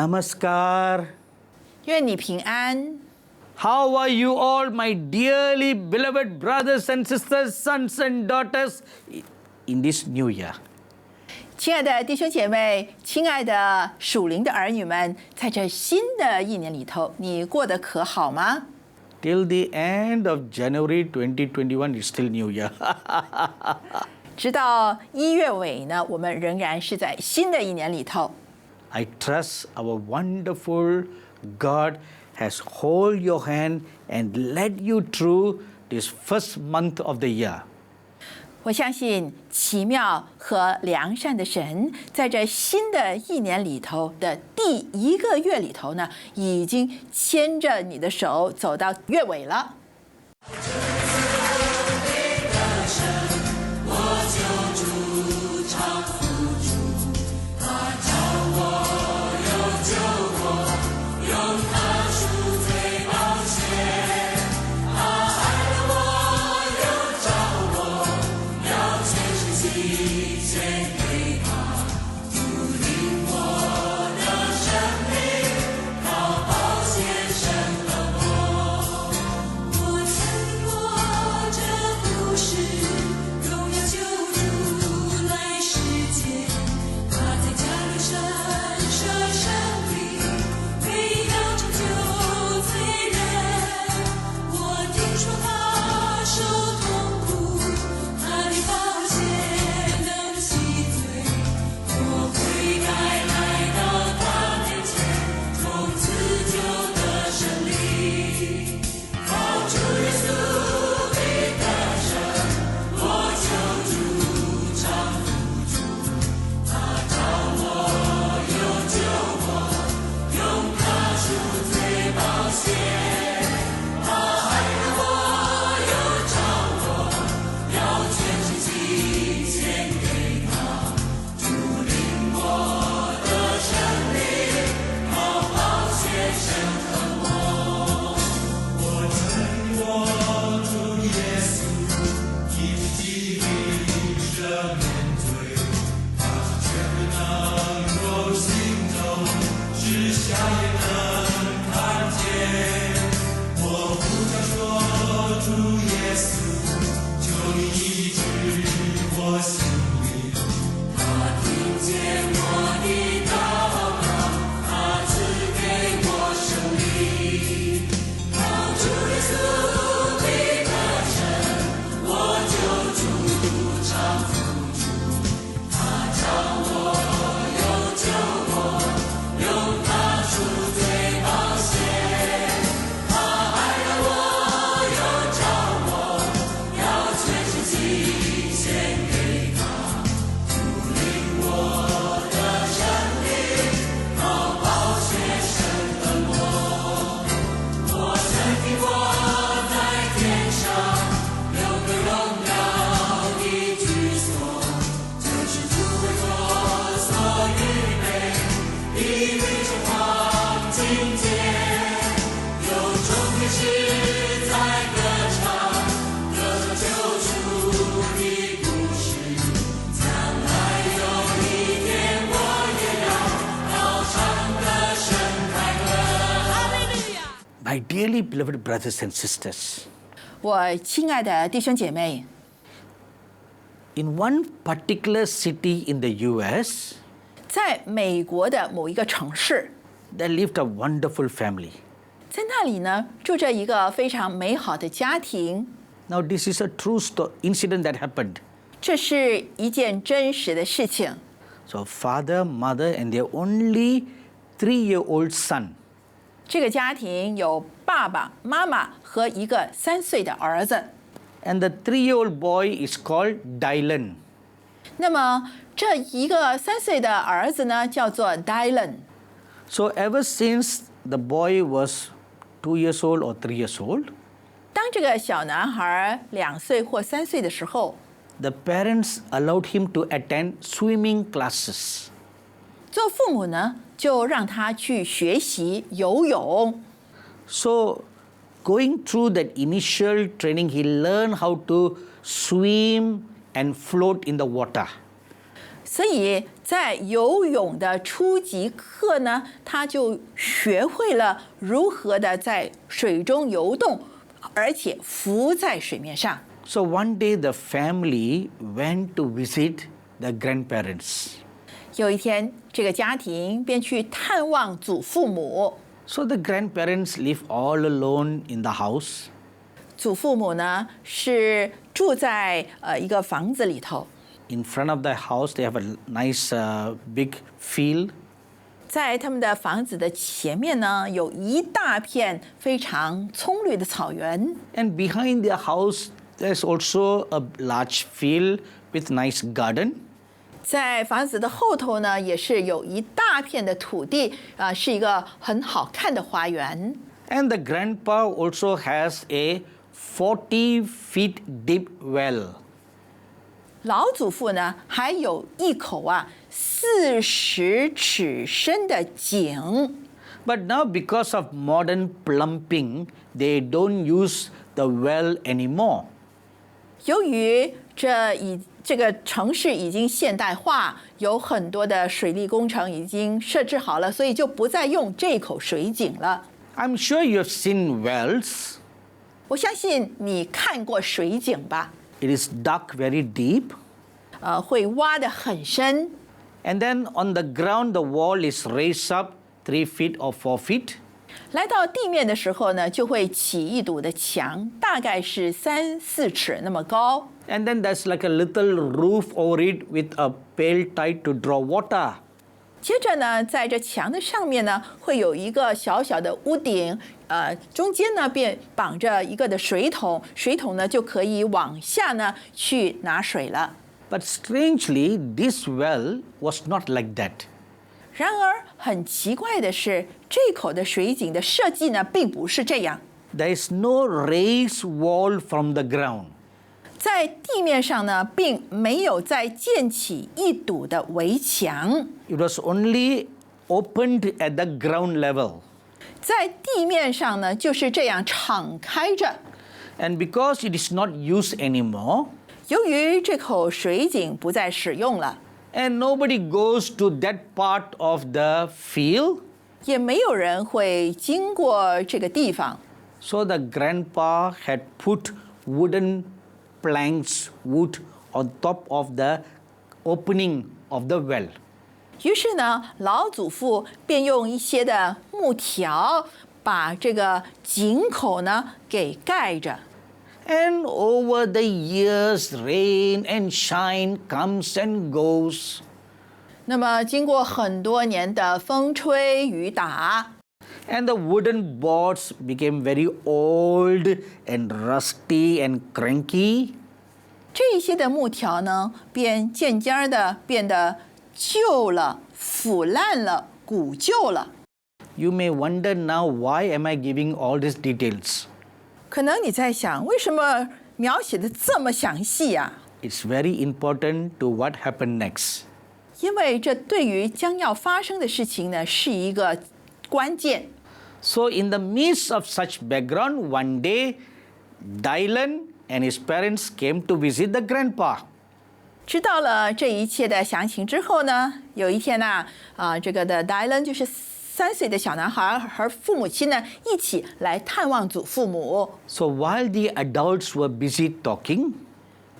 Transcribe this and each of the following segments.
Namaskar. 愿你平安。 How are you all, my dearly beloved brothers and sisters, sons and daughters, in this new year? 亲爱的弟兄姐妹，亲爱的属灵的儿女们，在这新的一年里头，你过得可好吗？ Till the end of January 2021, it's still new year. 直到1月尾呢，我们仍然是在新的一年里头。 I trust our wonderful God has hold your hand and led you through this first month of the year. 我相信奇妙和良善的神，在这新的一年里头的第1个月里头呢，已经牵着你的手走到月尾了。 My dearly beloved brothers and sisters, 我亲爱的弟兄姐妹， in one particular city in the US, 在美国的某一个城市， there lived a wonderful family. 在那里呢，住着一个非常美好的家庭。 Now, this is a true incident that happened. 这是一件真实的事情。 So, father, mother, and their only 3-year-old son. 这个家庭有爸爸妈妈和一个3岁的儿子。 And the 3-year-old boy is called Dylan. 那么这一个3岁的儿子呢，叫做 Dylan。 So, ever since the boy was 2 years old or 3 years old, 当这个小男孩2岁或3岁的时候， the parents allowed him to attend swimming classes. 做父母呢，就让他去学习游泳。 So, going through that initial training, he learned how to swim and float in the water. 所以在游泳的初级课呢，他就学会了如何的在水中游动，而且浮在水面上。So one day the family went to visit the grandparents. 有一天，这个家庭便去探望祖父母。So the grandparents live all alone in the house. 祖父母呢是住在一个房子里头， In front of the house, they have a nice big field. 在他们的房子的前面呢，有一大片非常葱绿的草原。 And behind their house, there's also a large field with nice garden. 在房子的后头呢，也是有一大片的土地，是一个很好看的花园。 And the grandpa also has a 40 feet deep well. 老祖父呢，还有一口40尺深的井。 But now, because of modern plumbing, they don't use the well anymore. 由于这个城市已经现代化，有很多的水利工程已经设置好了，所以就不再用这口水井了。 I'm sure you have seen wells. 我相信你看过水井吧？ It is dug very deep. 会挖得很深， And then on the ground, the wall is raised up 3 feet or 4 feet. 来到地面的时候呢，就会起一堵的墙，大概是3、4尺那么高。 And then there's like a little roof over it with a pail tied to draw water. 接着呢，在这墙的上面呢，会有一个小小的屋顶，中间呢便绑着一个的水桶，水桶呢就可以往下呢去拿水了。 But strangely, this well was not like that. 然而很奇怪的是，这口的水井的设计呢，并不是这样。 There is no raised wall from the ground. 在地面上呢，并没有再建起一堵的围墙， It was only opened at the ground level. 在地面上呢就是这样敞开着。 And because it is not used anymore, 由于这口水井不再使用了， and nobody goes to that part of the field, 也没有人会经过这个地方， so the grandpa had put wooden planks, wood on top of the opening of the well. 于是呢，老祖父便用一些的木条把这个井口呢给盖着。 And over the years, rain and shine comes and goes. 那么经过很多年的风吹雨打， And the wooden boards became very old and rusty and cranky. 这一些的木条呢，便渐渐的变得旧了、腐烂了、古旧了。 You may wonder now, why am I giving all these details? 可能你在想，为什么描写的这么详细呀？ It's very important to what happened next. 因为这对于将要发生的事情呢，是一个关键。 So in the midst of such background, one day, Dylan and his parents came to visit the grandpa. 知道了这一切的详情之后呢，有一天呢，这个的 Dylan 就是3岁的小男孩和父母亲呢一起来探望祖父母。 So while the adults were busy talking,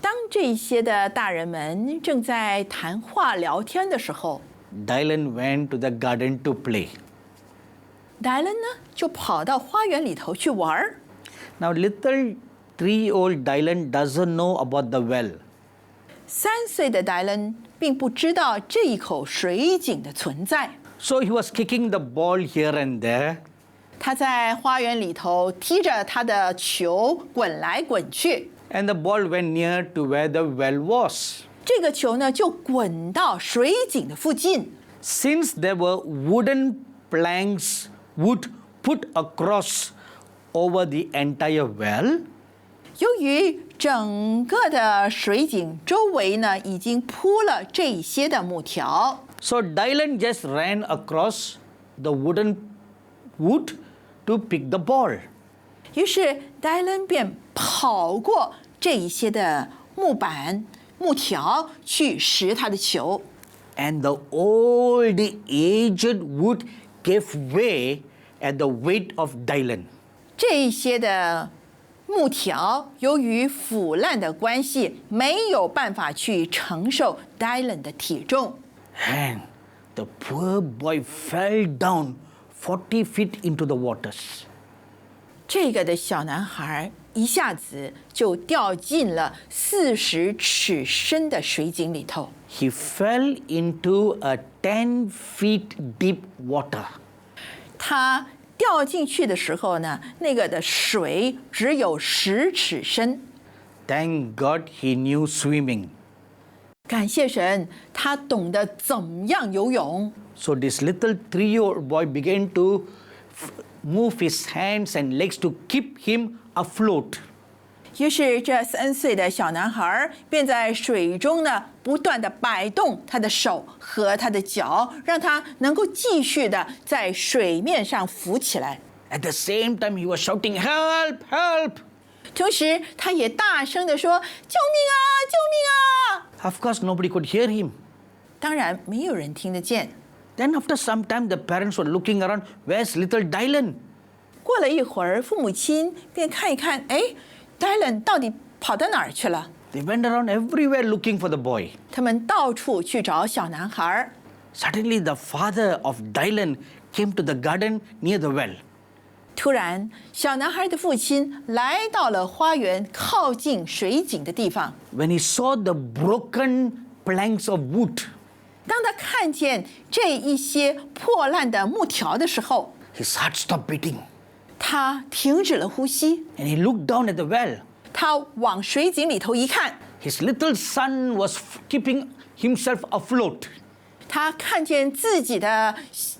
当这些的大人们正在谈话聊天的时候， Dylan went to the garden to play. Dylan 呢就跑到花园里头去玩儿。 Now little 3-year-old Dylan doesn't know about the well. 3岁的 Dylan 并不知道这一口水井的存在， So he was kicking the ball here and there. 他在花园里头踢着他的球滚来滚去， And the ball went near to where the well was. 这个球呢就滚到水井的附近。 Since there were wooden planks, wood put across over the entire well, 由于整个的水井周围呢已经铺了这一些的木条， so Dylan just ran across the wooden wood to pick the ball. 于是 Dylan 便跑过这一些的木板、木条去拾他的球。and the old aged wood gave way at the weight of Dylan. 这一些的木条由于腐烂的关系，没有办法去承受 Dylan 的体重。And the poor boy fell down 40 feet into the waters. 这个的小男孩一下子就掉进了40尺深的水井里头。He fell into a 10 feet deep water. 他掉进去的时候呢，那个的水只有10尺深。Thank God he knew swimming. 感谢神，他懂得怎么样游泳。So this little 3-year-old boy began to move his hands and legs to keep him afloat. 于是这3岁的小男孩便在水中呢，不断地摆动他的手和他的脚，让他能够继续的在水面上浮起来。At the same time, he was shouting, "Help! Help!" 同时，他也大声地说：“救命啊！救命啊！” Of course, nobody could hear him. 当然，没有人听得见。Then after some time, the parents were looking around, "Where's little Dylan?" 过了一会儿，父母亲便看一看，哎，Dylan 到底跑到哪儿去了？ They went around everywhere looking for the boy. 他们到处去找小男孩。Suddenly, the father of Dylan came to the garden near the well. 突然，小男孩的父亲来到了花园靠近水井的地方。When he saw the broken planks of wood, 当他看见这一些破烂的木条的时候， his heart stopped beating. 他停止了呼吸。 And he looked down at the well. 他往水井里头一看， His little son was keeping himself afloat. 他看见自己的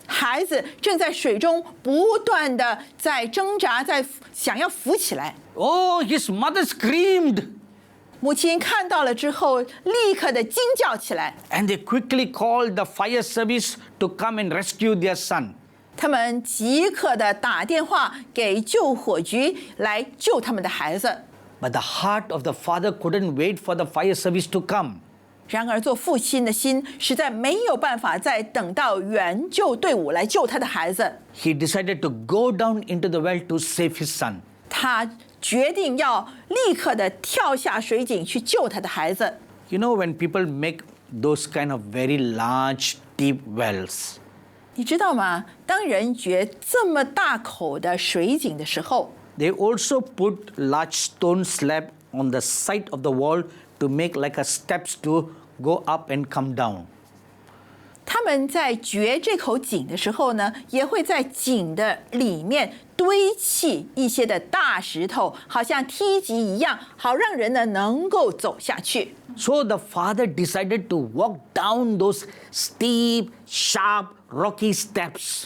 孩子正在水中不断的在挣扎，在想要浮起来。 Oh, his mother screamed. 母亲看到了之后，立刻的惊叫起来。 And they quickly called the fire service to come and rescue their son. 他们即刻的打电话给救火局来救他们的孩子。 But the heart of the father couldn't wait for the fire service to come. 然而，做父亲的心实在没有办法再等到援救队伍来救他的孩子。 He decided to go down into the well to save his son. 他决定要立刻的跳下水井去救他的孩子。 You know, when people make those kind of very large, deep wells, 你知道吗？当人掘这么大口的水井的时候， they also put large stone slab on the side of the wall to make like a steps to go up and come down. 他们在掘这口井的时候呢，也会在井的里面堆砌一些的大石头，好像梯级一样，好让人呢能够走下去。 So the father decided to walk down those steep, sharp, rocky steps.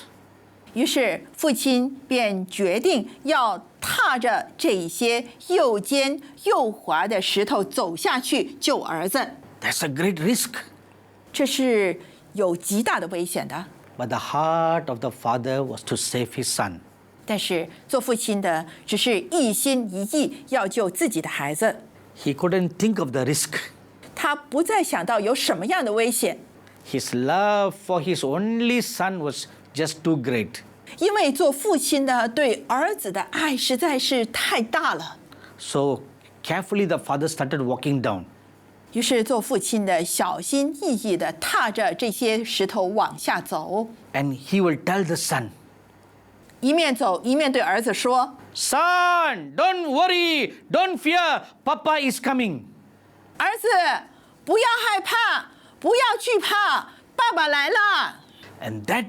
于是父亲便决定要踏着这一些又尖又滑的石头走下去救儿子。 That's a great risk. 这是有极大的危险的。 But the heart of the father was to save his son. 但是做父亲的只是一心一意要救自己的孩子， He couldn't think of the risk. 他不再想到有什么样的危险， His love for his only son was just too great. 因为做父亲的对儿子的爱实在是太大了。 So carefully the father started walking down. 于是做父亲的小心翼翼地踏着这些石头往下走， And he will tell the son, 一面走一面对儿子说 "Son, don't worry, don't fear, Papa is coming." 儿子，不要害怕，不要惧怕，爸爸来了。 And that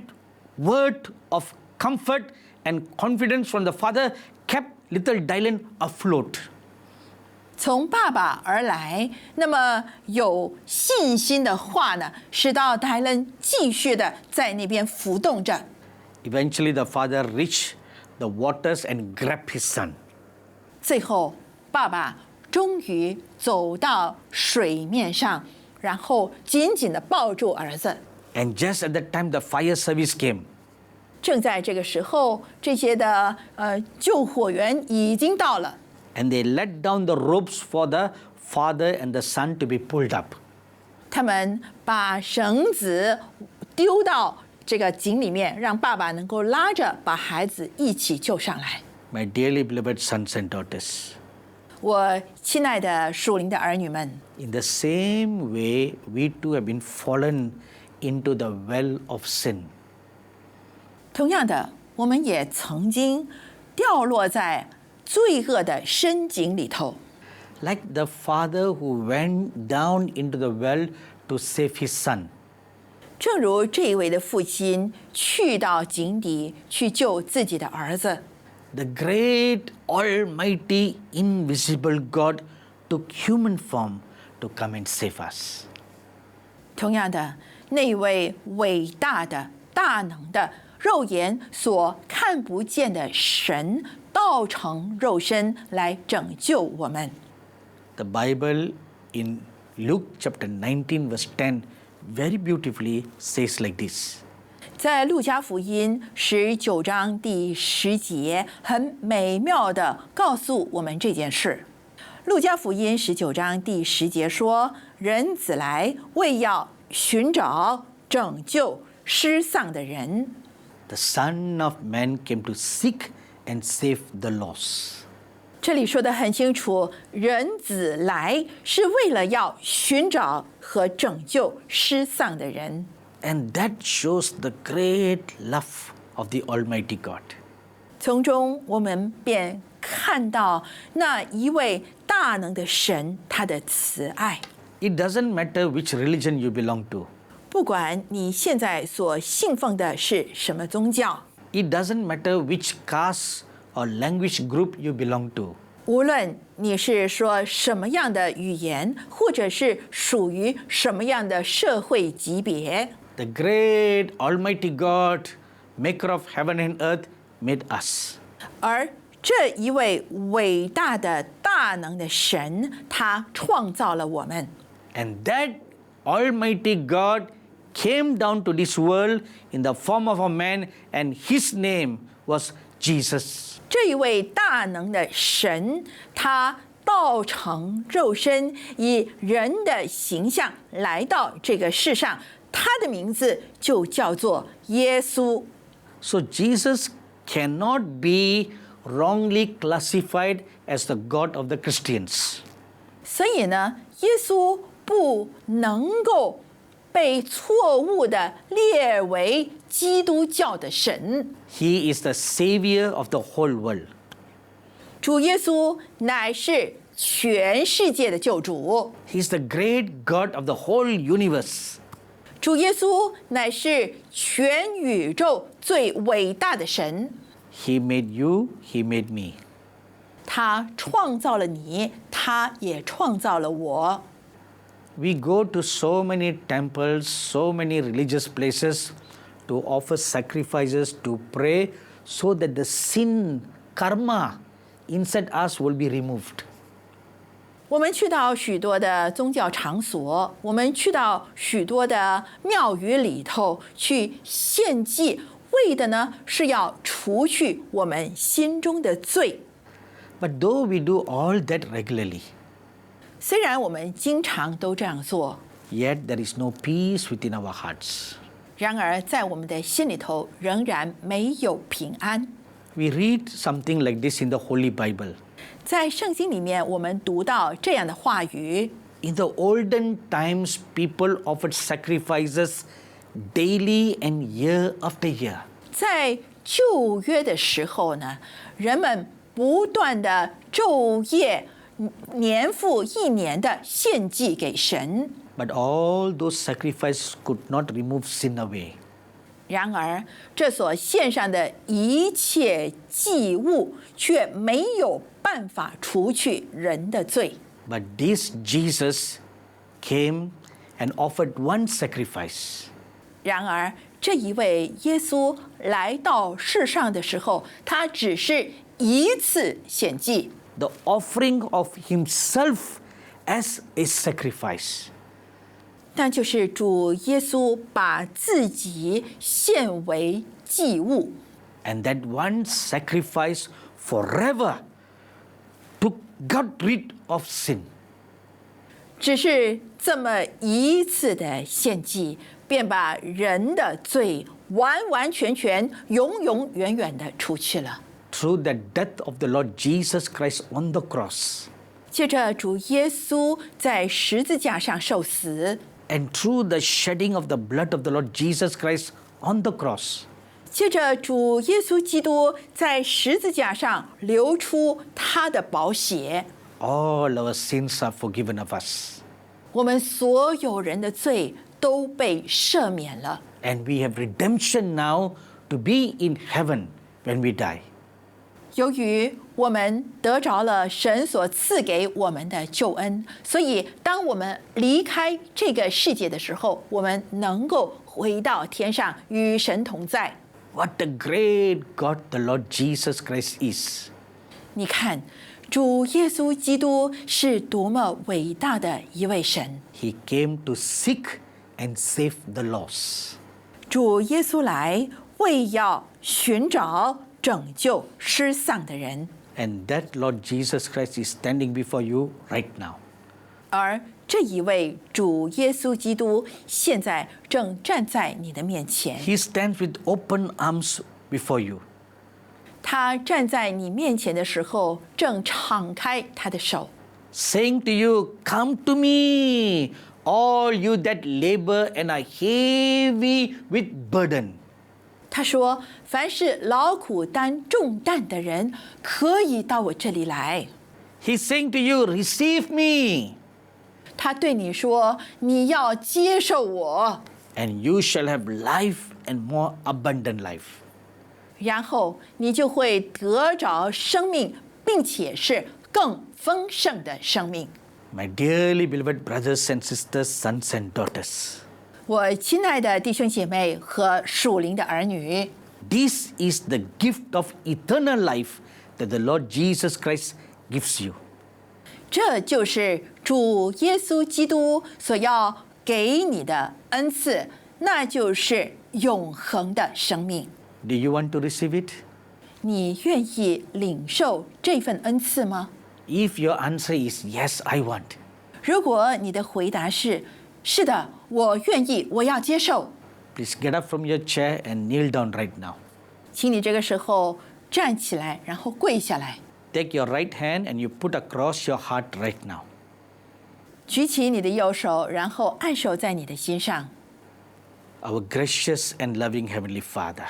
word of comfort and confidence from the father kept little Dylan afloat. 从爸爸而来，那么有信心的话呢，使到戴伦继续的在那边浮动着。 Eventually the father reached the waters and grabbed his son. 最后，爸爸终于走到水面上，然后紧紧地抱住儿子。 And just at that time the fire service came. 正在这个时候，这些的救火员已经到了。 And they let down the ropes for the father and the son to be pulled up. 他们把绳子丢到这个井里面，让爸爸能够拉着把孩子一起救上来。My dearly beloved sons and daughters, 我亲爱的属灵的儿女们， in the same way, we too have been fallen into the well of sin. 同样的，我们也曾经掉落在罪恶的深井里头。Like the father who went down into the well to save his son. 正如这一位的父亲去到井底去救自己的儿子， The great, almighty, invisible God took human form to come and save us. 同样的，那一位伟大的、大能的、肉眼所看不见的神，道成肉身来拯救我们。The Bible in Luke chapter 19 verse 10 very beautifully says like this. 在路加福音19章第10节，很美妙的告诉我们这件事。路加福音19章第10节说：“人子来，为要寻找、拯救失丧的人。” The Son of Man came to seek and save the lost. 这里说得很清楚，人子来是为了要寻找和拯救失丧的人。And that shows the great love of the Almighty God. 从中我们便看到那一位大能的神，他的慈爱。It doesn't matter which religion you belong to. 不管你现在所信奉的是什么宗教， It doesn't matter which caste or language group you belong to. 无论你是说什么样的语言，或者是属于什么样的社会级别， The great Almighty God, maker of heaven and earth, made us. 而这一位伟大的大能的神，他创造了我们。 And that Almighty God came down to this world in the form of a man, and his name was Jesus. 这一位大能的神，他道成肉身，以人的形象来到这个世上，他的名字就叫做耶稣。 So Jesus cannot be wrongly classified as the God of the Christians. 所以呢，耶稣不能够被错误的列为基督教的神。 He is the Savior of the whole world. 主耶稣乃是全世界的救主， He is the great God of the whole universe. 主耶稣乃是全宇宙最伟大的神。 He made you, He made me. 他创造了你，他也创造了我。 We go to so many temples, so many religious places to offer sacrifices, to pray, so that the sin, karma inside us will be removed. 我们去到许多的宗教场所，我们去到许多的庙宇里头去献祭，为的呢是要除去我们心中的罪。 But though we do all that regularly, 虽然我们经常都这样做， yet there is no peace within our hearts. 然而在我们的心里头仍然没有平安。 We read something like this in the Holy Bible. 在圣经里面，我们读到这样的话语。 In the olden times, people offered sacrifices daily and year after year. 在旧约的时候呢，人们不断的昼夜、年复一年的献祭给神。 But all those sacrifices could not remove sin away. 然而，这所献上的一切祭物却没有办法除去人的罪。 But this Jesus came and offered one sacrifice. 然而，这一位耶稣来到世上的时候，他只是一次献祭， The offering of himself as a sacrifice. 那就是主耶稣把自己献为祭物。 And that one sacrifice forever got rid of sin. 只是这么一次的献祭，便把人的罪完完全全、永永远远的除去了。Through the death of the Lord Jesus Christ on the cross, 借着主耶稣在十字架上受死， and through the shedding of the blood of the Lord Jesus Christ on the cross, 借着主耶稣基督在十字架上流出他的宝血， all our sins are forgiven of us. 我们所有人的罪都被赦免了。 And we have redemption now to be in heaven when we die. 由于我们得着了神所赐给我们的救恩，所以当我们离开这个世界的时候，我们能够回到天上与神同在。 What a great God the Lord Jesus Christ is. 你看，主耶稣基督是多么伟大的一位神！ He came to seek and save the lost. 主耶稣来为要寻找、拯救失丧的人， And that Lord Jesus Christ is standing before you right now. 而这一位主耶稣基督现在正站在你的面前。 He stands with open arms before you. 他站在你面前的时候，正敞开他的手， saying to you, "Come to me, all you that labor and are heavy with burden." 他说：“凡是劳苦担重担的人，可以到我这里来。” He's saying to you, "Receive me, 他对你说：“你要接受我， and you shall have life and more abundant life." 然后你就会得着生命，并且是更丰盛的生命。” My dearly beloved brothers and sisters, sons and daughters, 我亲爱的弟兄姐妹和属灵的儿女， this is the gift of eternal life that the Lord Jesus Christ gives you. 这就是主耶稣基督所要给你的恩赐，那就是永恒的生命。 Do you want to receive it? 你愿意领受这份恩赐吗？ If your answer is yes, I want, 如果你的回答是“是的，我愿意，我要接受 please get up from your chair and kneel down right now. ”，请你这个时候站起来，然后跪下来， Take your right hand and you put across your heart right now. 举起你的右手，然后按手在你的心上。 Our gracious and loving Heavenly Father,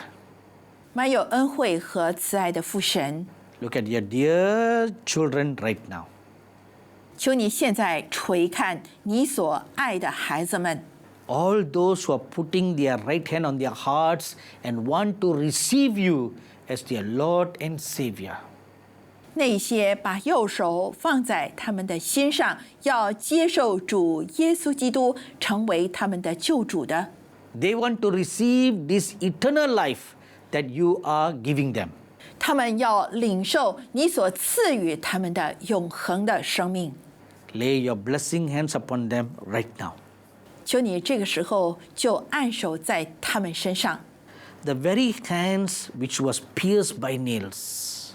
满有恩惠和慈爱的父神， look at your dear children right now. 求你现在垂看你所爱的孩子们， All those who are putting their right hand on their hearts and want to receive you as their Lord and Savior. 那些把右手放在他们的心上，要接受主耶稣基督成为他们的救主的， They want to receive this eternal life that you are giving them. 他们要领受你所赐予他们的永恒的生命。 Lay your blessing hands upon them right now. 求你这个时候就按手在他们身上， The very hands which was pierced by nails,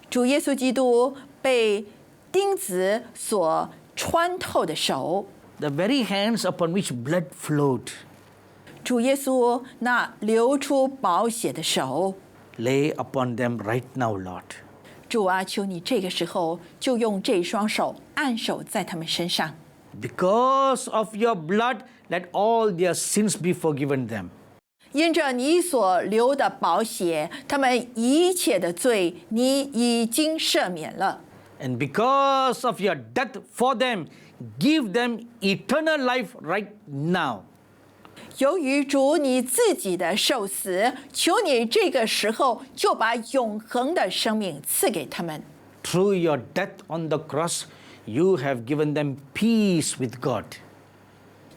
主耶稣基督被钉子所穿透的手， the very hands upon which blood flowed, 主耶稣那流出宝血的手， lay upon them right now, Lord. 主啊，求你这个时候就用这双手按手在他们身上。 Because of your blood, let all their sins be forgiven them. 因着你所流的宝血，他们一切的罪你已经赦免了。 And because of your death for them, give them eternal life right now. 由于主你自己的受死，求你这个时候就把永恒的生命赐给他们。 Through your death on the cross, you have given them peace with God.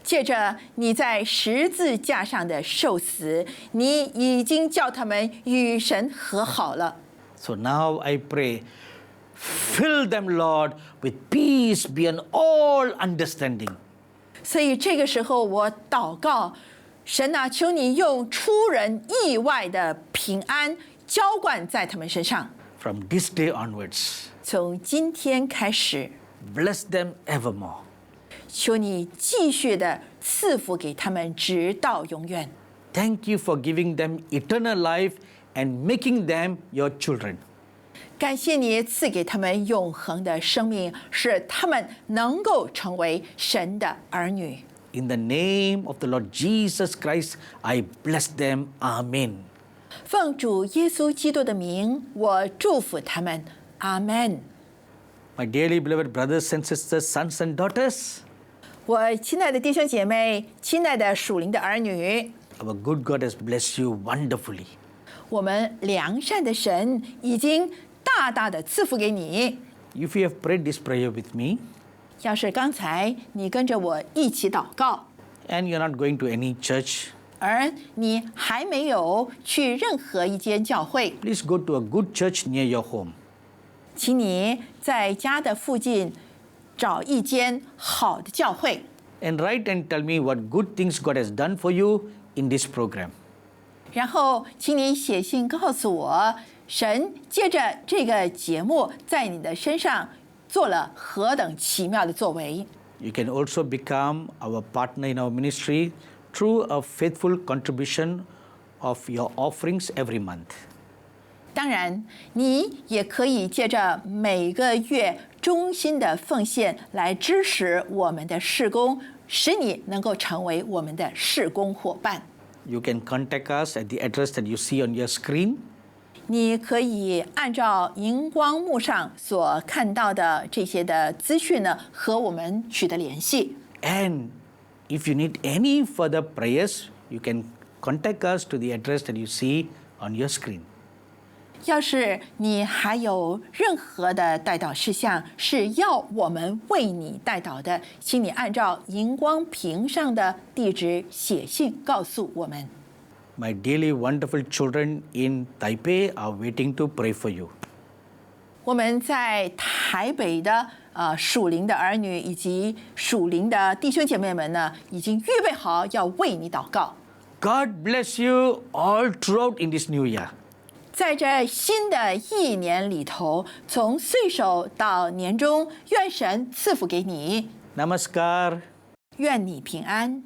借着你在十字架上的受死，你已经叫他们与神和好了。 So now I pray, fill them, Lord, with peace beyond all understanding. 所以这个时候我祷告，神啊，求你用出人意外的平安浇灌在他们身上。 From this day onwards, 从今天开始， bless them evermore. 求你继续的赐福给他们，直到永远。Thank you for giving them eternal life and making them your children. 感谢你赐给他们永恒的生命，使他们能够成为神的儿女。In the name of the Lord Jesus Christ, I bless them. Amen. 奉主耶稣基督的名，我祝福他们。阿门。My dearly beloved brothers and sisters, sons and daughters, 我亲爱的弟兄姐妹，亲爱的属灵的儿女， our good God has blessed you wonderfully. 我们良善的神已经大大的赐福给你。If you have prayed this prayer with me, 要是刚才你跟着我一起祷告， and you're not going to any church, 而你还没有去任何一间教会， please go to a good church near your home. 请你在家的附近找一间好的教会， And write and tell me what good things God has done for you in this program. 然后请你写信告诉我，神借着这个节目在你的身上做了何等奇妙的作为。 You can also become our partner in our ministry through a faithful contribution of your offerings every month. 当然，你也可以借着每个月忠心的奉献来支持我们的事工，使你能够成为我们的事工伙伴。You can contact us at the address that you see on your screen. 你可以按照荧光幕上所看到的这些的资讯呢，和我们取得联系。 And if you need any further prayers, you can contact us to the address that you see on your screen. 要是你还有任何的代祷事项是要我们为你代祷的，请你按照荧光屏上的地址写信告诉我们。 My dearly wonderful children in Taipei are waiting to pray for you. 我们在台北的属灵的儿女以及属灵的弟兄姐妹们呢，已经预备好要为你祷告。 God bless you all throughout in this new year. 在这新的一年里头，从岁首到年终，愿神赐福给你， Namaskar. 愿你平安。